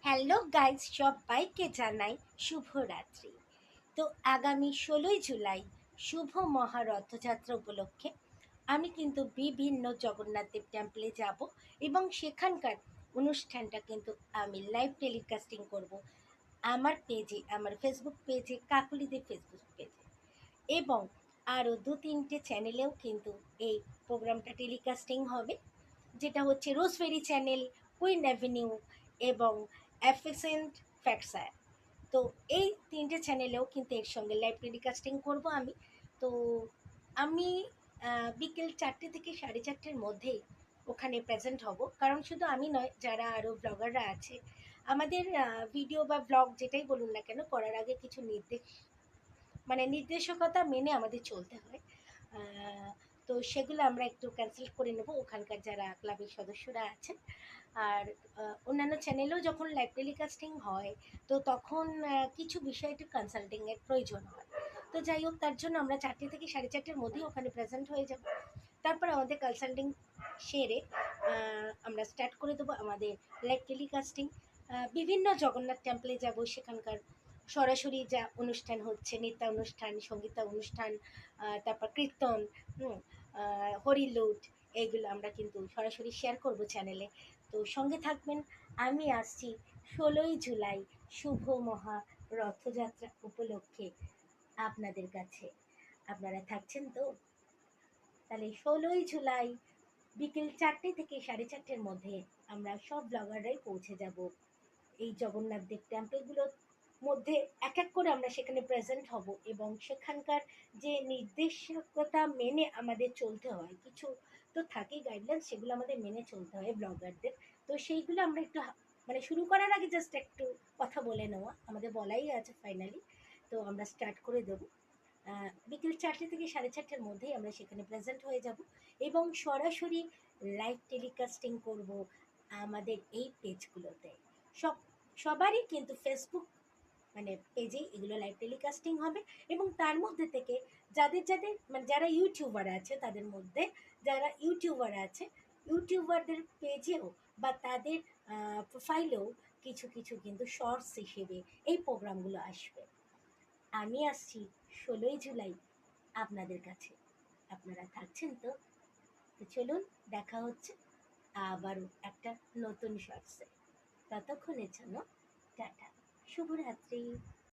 Hello guys, সবাইকে জানাই শুভরাত্রি। তো আগামী 16ই জুলাই শুভ মহারথযাত্রা উপলক্ষে আমি কিন্তু বিভিন্ন জগন্নাথদেব টেম্পলে যাব এবং সেখানকার অনুষ্ঠানটা কিন্তু আমি লাইভ টেলিকাস্টিং করব আমার পেজে, আমার ফেসবুক পেজে, কাকুলিদের ফেসবুক পেজে, এবং আরও 2-3টে চ্যানেলেও কিন্তু এই প্রোগ্রামটা টেলিকাস্টিং হবে, যেটা হচ্ছে রোজভেরি চ্যানেল, কুইন অ্যাভিনিউ এবং অ্যাফিসেন্ট ফ্যাক্টসার। তো এই 3টে চ্যানেলেও কিন্তু এর সঙ্গে লাইভ টেলিকাস্টিং করব আমি। তো আমি বিকেল 4টে থেকে 4:30-র মধ্যেই ওখানে প্রেজেন্ট হব, কারণ শুধু আমি নয়, যারা আরও ব্লগাররা আছে, আমাদের ভিডিও বা ব্লগ যেটাই বলুন না কেন, করার আগে কিছু নির্দেশকতা মেনে আমাদের চলতে হয়। আহ, তো সেগুলো আমরা একটু ক্যান্সেল করে নেব, ওখানকার যারা ক্লাবের সদস্যরা আছেন। আর অন্যান্য চ্যানেলেও যখন লাইভ টেলিকাস্টিং হয়, তো তখন কিছু বিষয় একটু কনসাল্টিংয়ের প্রয়োজন হয়। তো যাই হোক, তার জন্য আমরা 4টে থেকে 4:30-র মধ্যেই ওখানে প্রেজেন্ট হয়ে যাব। তারপর আমাদের কনসাল্টিং সেরে আমরা স্টার্ট করে দেবো আমাদের লাইভ টেলিকাস্টিং। বিভিন্ন জগন্নাথ টেম্পলে যাব, সেখানকার সরাসরি যা অনুষ্ঠান হচ্ছে, নৃত্য অনুষ্ঠান, সঙ্গীতা অনুষ্ঠান, তারপর কীর্তন, হরিলুট, এইগুলো আমরা কিন্তু সরাসরি শেয়ার করব চ্যানেলে। তো সঙ্গে থাকবেন। আমি আসছি 16ই জুলাই শুভ মহা রথযাত্রা উপলক্ষে আপনাদের কাছে। আপনারা থাকছেন তো? তাহলে 16ই জুলাই বিকেল 4টে থেকে 4:30-র মধ্যে আমরা সব ব্লগাররাই পৌঁছে যাব এই জগন্নাথ দেব টেম্পলগুলোর মধ্যে। এক এক করে আমরা সেখানে প্রেজেন্ট হব এবং সেখানকার যে নির্দেশকতা মেনে আমাদের চলতে হয়, কিছু তো থাকেই গাইডলাইন, সেগুলো আমাদের মেনে চলতে হয় ব্লগারদের। তো সেইগুলো আমরা একটু শুরু করার আগে জাস্ট একটু কথা বলে নেওয়া, আমাদের বলাই আছে ফাইনালি। তো আমরা স্টার্ট করে দেবো বিকেল 4টে থেকে 4:30-র মধ্যেই আমরা সেখানে প্রেজেন্ট হয়ে যাব এবং সরাসরি লাইভ টেলিকাস্টিং করব আমাদের এই পেজগুলোতে। সব সবারই কিন্তু ফেসবুক পেজেই এগুলো লাইভ টেলিকাস্টিং হবে। এবং তার মধ্যে থেকে যাদের যাদের যারা ইউটিউবার আছে, তাদের মধ্যে যারা ইউটিউবার আছে, ইউটিউবারদের পেজেও বা তাদের প্রোফাইলেও কিছু কিছু কিন্তু শর্টস হিসেবে এই প্রোগ্রামগুলো আসবে। আমি আসছি 16ই জুলাই আপনাদের কাছে। আপনারা থাকছেন তো? তো চলুন, দেখা হচ্ছে আবারও একটা নতুন শর্টসে। ততক্ষণের জন্য টাটা, শুভরাত্রি।